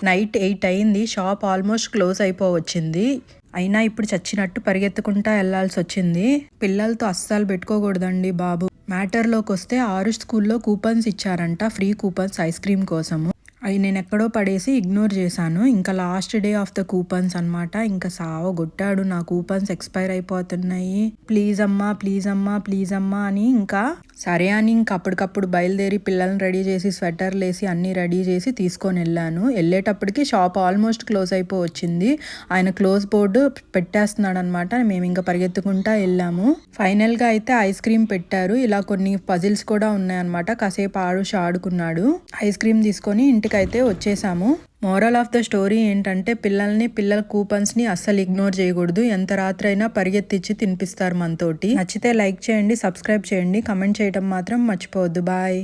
Night 8 అయింది. Shop almost close అయిపోవచ్చింది. అయినా ఇప్పుడు చచ్చినట్టు పరిగెత్తుకుంటా వెళ్లాల్సి వచ్చింది. పిల్లలతో అస్సలు పెట్టుకోకూడదండి బాబు. మ్యాటర్లోకి వస్తే ఆరుష్ స్కూల్లో కూపన్స్ ఇచ్చారంట, ఫ్రీ కూపన్స్ ఐస్ క్రీమ్ కోసము. అవి నేను ఎక్కడో పడేసి ఇగ్నోర్ చేశాను. ఇంకా last day of the coupons అనమాట. ఇంకా సావగొట్టాడు, నా కూపన్స్ ఎక్స్పైర్ అయిపోతున్నాయి, ప్లీజ్ అమ్మా ప్లీజ్ అమ్మా ప్లీజ్ అమ్మా అని. ఇంకా సరే అని ఇంకా అప్పటికప్పుడు బయలుదేరి పిల్లల్ని రెడీ చేసి స్వెటర్లు వేసి అన్నీ రెడీ చేసి తీసుకొని వెళ్ళాను. వెళ్ళేటప్పటికి షాప్ ఆల్మోస్ట్ క్లోజ్ అయిపోవచ్చింది. ఆయన క్లోజ్ బోర్డు పెట్టేస్తున్నాడు అనమాట. మేము ఇంకా పరిగెత్తుకుంటా వెళ్ళాము. ఫైనల్గా అయితే ఐస్ క్రీమ్ పెట్టారు. ఇలా కొన్ని పజిల్స్ కూడా ఉన్నాయన్నమాట. కాసేపు ఆడుకున్నాడు. ఐస్ క్రీమ్ తీసుకొని ఇంటికైతే వచ్చేసాము. మోరల్ ఆఫ్ ద స్టోరీ ఏంటంటే పిల్లల కూపన్స్ని అస్సలు ఇగ్నోర్ చేయకూడదు. ఎంత రాత్రి అయినా పరిగెత్తిచ్చి తినిపిస్తారు మనతోటి. నచ్చితే లైక్ చేయండి, సబ్స్క్రైబ్ చేయండి, కమెంట్ చేయడం మాత్రం మర్చిపోవద్దు. బాయ్.